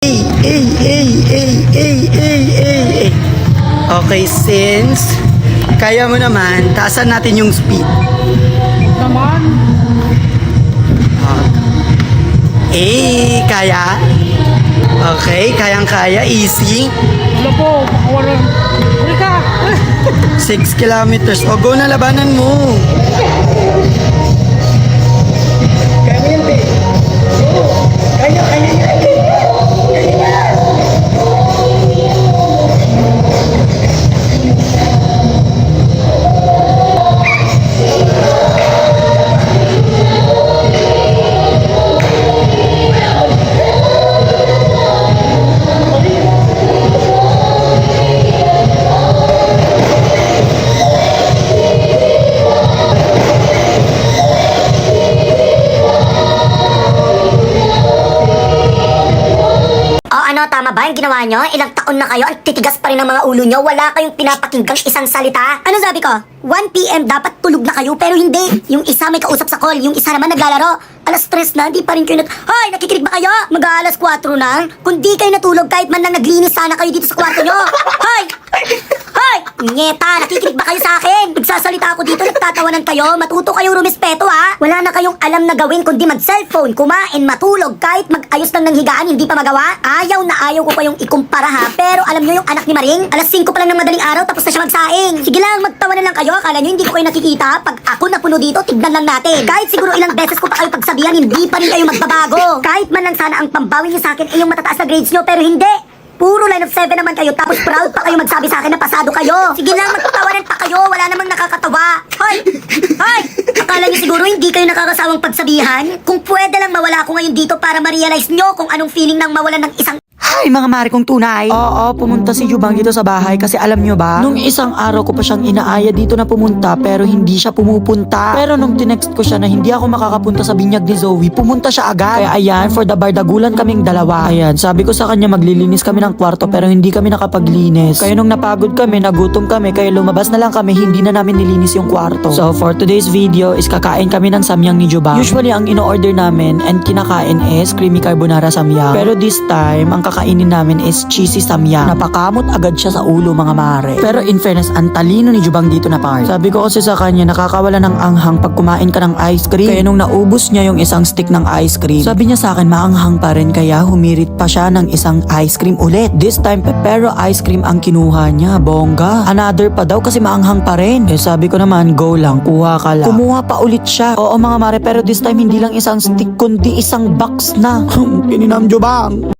Okay, since kaya mo naman, taasan natin yung speed. Naman. Kaya? Okay, kayang-kaya, easy. Wala po, wala. Huli ka! 6 kilometers. O, go na, labanan mo. Kaya mo yan, babe. Kaya yan. Kaya yan. Tama ba yung ginawa nyo? Ilang taon na kayo, ang titigas pa rin ng mga ulo nyo, wala kayong pinapakinggang isang salita. Ano sabi ko? 1 PM dapat tulog na kayo, pero hindi. Yung isa may kausap sa call, yung isa naman naglalaro. Alas 3 na, di pa rin kayo Hoy, nakikinig ba kayo? Mag-aalas 4 na? Kung di kayo natulog, kahit man lang naglinis sana kayo dito sa kwarto nyo. Hoy! Hoy! Nyeta, nakikinig ba kayo sa akin? Nagsasalita ako dito, nagtatawanan kayo, matuto kayong rumispeto ha. Wala na kayong alam na gawin kundi mag-cellphone, kumain, matulog, kahit mag-ayos lang ng higaan, hindi pa magawa. Ayaw na ayaw ko kayong ikumpara ha, pero alam nyo yung anak ni Maring? Alas 5 pa lang ng madaling araw, tapos na siya magsaing. Sige lang, magtawanan lang kayo, akala nyo hindi ko kayo nakikita? Pag ako napuno dito, tignan lang natin. Kahit siguro ilang beses ko pa kayo pagsabihan, hindi pa rin kayo magbabago. Kahit man lang sana ang pambawi nyo sa akin ay yung matataas na grades nyo, pero hindi. Puro line of 7 naman kayo, tapos proud pa kayo magsabi sa akin na pasado kayo. Sige lang, magtatawanan pa kayo, wala namang nakakatawa. Hoy! Hoy! Akala niyo siguro hindi kayo nakakasawang pagsabihan? Kung pwede lang mawala ako ngayon dito para ma-realize nyo kung anong feeling ng mawalan ng isang Hi, mga mare kong tunay. Oo, pumunta si Jubang dito sa bahay kasi alam nyo ba? Nung isang araw ko pa siyang inaaya dito na pumunta pero hindi siya pumupunta. Pero nung tinext ko siya na hindi ako makakapunta sa binyag ni Zoe, pumunta siya agad. Kaya ayan, for the bar, dagulan kaming dalawa. Ayan, sabi ko sa kanya maglilinis kami ng kwarto pero hindi kami nakapaglinis. Kaya nung napagod kami, nagutom kami, kaya lumabas na lang kami, hindi na namin nilinis yung kwarto. So for today's video is kakain kami ng samyang ni Jubang. Usually ang ino-order namin and kinakain is creamy carbonara samyang. Pero this time, ang kakainin namin is cheesy samyang. Napakamot agad siya sa ulo, mga mare. Pero in fairness, ang talino ni Jubang dito na part. Sabi ko kasi sa kanya, nakakawala ng anghang pag kumain ka ng ice cream. Kaya nung naubos niya yung isang stick ng ice cream, sabi niya sa akin, maanghang pa rin, kaya humirit pa siya ng isang ice cream ulit. This time, pepero ice cream ang kinuha niya. Bongga. Another pa daw kasi maanghang pa rin. Eh sabi ko naman, go lang, kuha ka lang. Kumuha pa ulit siya. Oo, mga mare, pero this time hindi lang isang stick, kundi isang box na. Pininam Jubang.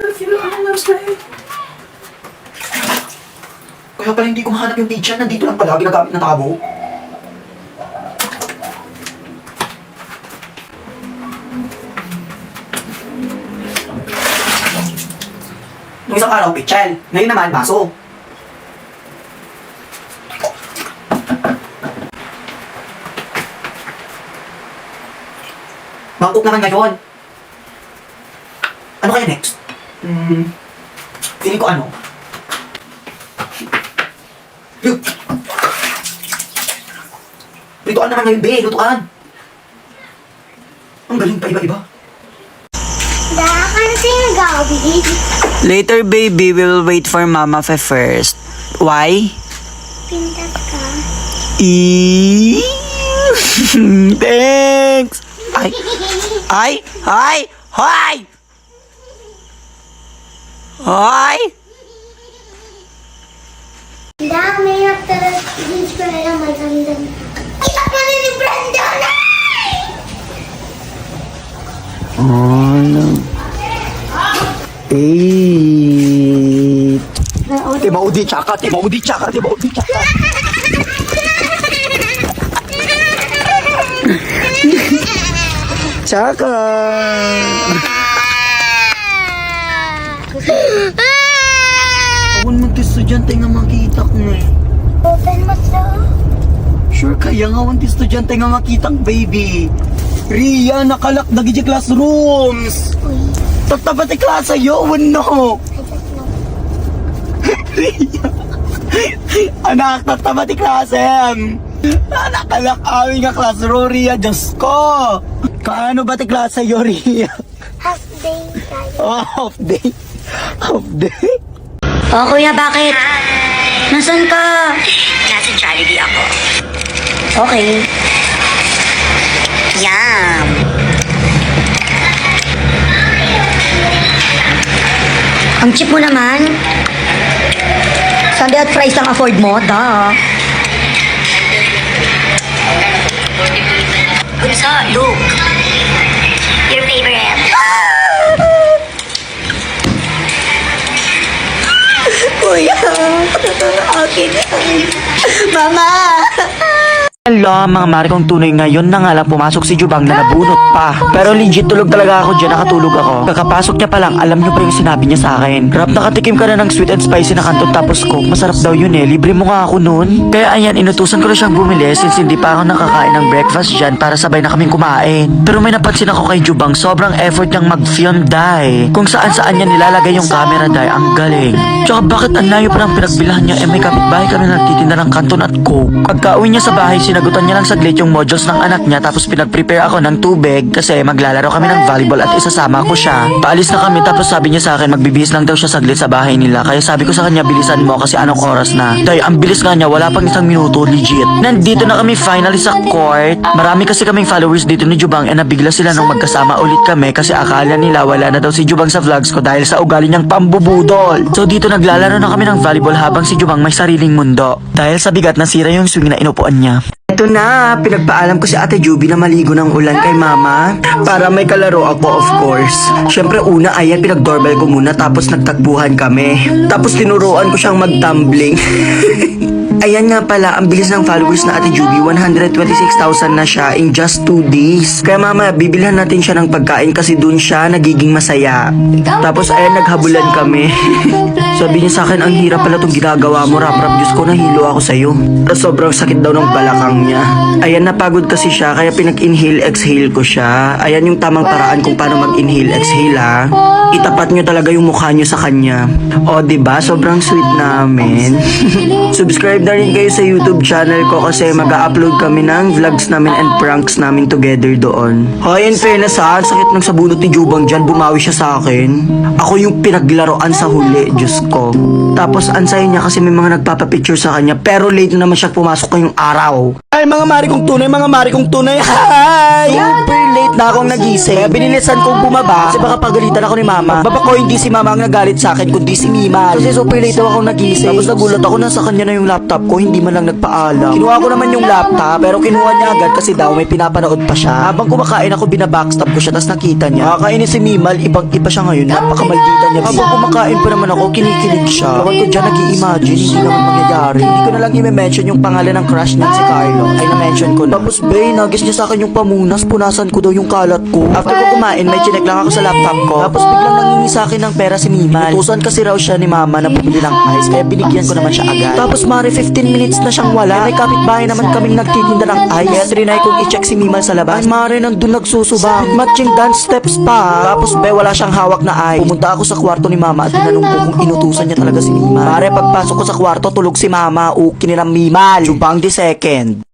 Kaya pala hindi ko mahanap yung page yan. Nandito lang pala, ginagamit na tabo. Nung isang araw, pichel. Ngayon naman, baso. Mangkok naman ngayon. Ano kaya next? Feeling ko ano? Lutuan naman ngayon, be. Lutuan. Ang galing pa iba-iba. Later, baby, we will wait for Mama first. Why? Pintas ka. Thanks! Ay! Ay! Ay! Ay! Ay! Dami na talagang ko na maganda. Kita pa rin ni Brandon! Ano? 8. Timaudi tsaka, timaudi tsaka, timaudi tsaka. Tsaka. Awan mo estudyante nga makita ko eh. Open mo sa... Sure kaya nga awan estudyante nga makita baby. Ria, nakalak na gigi classrooms. Tatabat klasa yo, no. Ria. Anak, tatabat klase. Nakalak amin nga classroom, Ria. Diyos ko. Kaano ba ti klase yo, Ria? Half day tayo. Oh, half day. Oh, kuya, bakit? Nasaan ka? Nasa Jollibee ako. Okay. Yum! Ang cheap mo naman. Sunday at fries lang afford mo, da. Bunso, look. Your favorite. Kuya, okay. Mama! Hello, mga mare kong tunay, ngayon na nga lang pumasok si Jubang na nabunot pa. Pero legit tulog talaga ako dyan, nakatulog ako. Kakapasok niya pa lang, alam niyo pa yung sinabi niya sa akin. Rap, nakatikim ka na ng sweet and spicy na kanton tapos coke. Masarap daw yun eh, libre mo nga ako nun. Kaya ayan, inutusan ko na siyang bumili since hindi pa ako nakakain ng breakfast dyan para sabay na kaming kumain. Pero may napansin ako kay Jubang, sobrang effort niyang mag-film dye. Kung saan saan niya nilalagay yung camera dye, ang galing. Tsaka bakit ang layo pa ng pinagbilahan niya, may kapitbahay kami nagtitinda ng kanton at coke. Pagka-uwi niya sa bahay, sinagutan niya lang saglit yung modules ng anak niya tapos pinag-prepare ako ng tubig kasi maglalaro kami ng volleyball at isasama ko siya. Paalis na kami tapos sabi niya sa akin magbibihis lang daw siya saglit sa bahay nila kaya sabi ko sa kanya bilisan mo kasi anong oras na. Day, ang bilis nga niya, wala pang isang minuto, legit. Nandito na kami finally sa court. Marami kasi kaming followers dito ni Jubang and nabigla sila nung magkasama ulit kami kasi akala nila wala na daw si Jubang sa vlogs ko dahil sa ugali niyang pambubudol. So dito naglalaro na kami ng volleyball habang si Jubang may sariling mundo. Dahil sa bigat nasira yung swing na inupuan niya. Ito na, pinagpaalam ko si Ate Juby na maligo ng ulan kay Mama para may kalaro ako, of course. Syempre una, ayan, pinag-doorbell ko muna tapos nagtagbuhan kami. Tapos tinuruan ko siyang mag-tumbling. Ayan nga pala, ang bilis ng followers na Ate Juby, 126,000 na siya in just 2 days. Kaya mama, bibilhan natin siya ng pagkain kasi dun siya nagiging masaya. Tapos ayan, naghabulan kami. Sabi niya sa akin, ang hirap pala itong ginagawa mo, rap-rap, Diyos ko, nahilo ako sa'yo. Tapos sobrang sakit daw ng balakang niya. Ayan, napagod kasi siya, kaya pinag-inhale, exhale ko siya. Ayan yung tamang paraan kung paano mag-inhale, exhale ha. Itapat niyo talaga yung mukha niyo sa kanya. O, diba? Sobrang sweet namin. Subscribe na rin kayo sa YouTube channel ko kasi mag-upload kami ng vlogs namin and pranks namin together doon. Hoy, in fairness ha, ang sakit ng sabunot ni Jubang dyan, bumawi siya sa akin. Ako yung pinaglaruan sa huli, Diyos ko. Tapos ansay niya kasi may mga nagpapapicture sa kanya pero late na naman siya pumasok ngayong araw. Ay, mga mari kong tunay, mga mari kong tunay, hi! Super late na akong nagising. Kaya binilisan kong bumaba kasi baka pagalitan ako ni Mama. Baba ko, hindi si Mama ang nagalit sa akin kundi si Mima. Kasi super late daw akong nagising. Tapos nagulat ako na sa kanya na yung laptop ko, hindi man lang nagpaalam. Kinuha ko naman yung laptop pero kinuha niya agad kasi daw may pinapanood pa siya. Habang kumakain ako, binabackstab ko siya tapos nakita niya. Nakakainis si Mimal, ibang iba siya ngayon. Napakamaldita niya. Habang kumakain pa naman ako, kinikilig siya. Ewan ko dyan, nag-i-imagine, hindi naman mangyayari. Hindi ko na lang i-mention yung pangalan ng crush niya si Carlo. Ay, na-mention ko na. Tapos, Bay, nagis niya sa akin yung pamunas, punasan ko daw yung kalat ko. After ko kumain, may chinek lang ako sa laptop ko. Tapos biglang nangingi sa akin ng pera si Mimal. Inutusan kasi raw siya ni Mama na bumili ng ice, kaya binigyan ko naman siya agad. Tapos, mare, 15 minutes na siyang wala. May kapitbahay naman kaming nagtitinda ng ice. Kaya trinay kong i-check si Mimal sa labas. Ay, mare, nandun nagsusubang. Matching dance steps pa. Tapos, Bay, wala siyang hawak na ice. Pumunta ako sa kwarto ni Mama at tinanong ko kung inutusan niya talaga si Mimal. Mare, pagpasok ko sa kwarto, tulog si Mama. Ukin nilang Mimal. Jubang the second.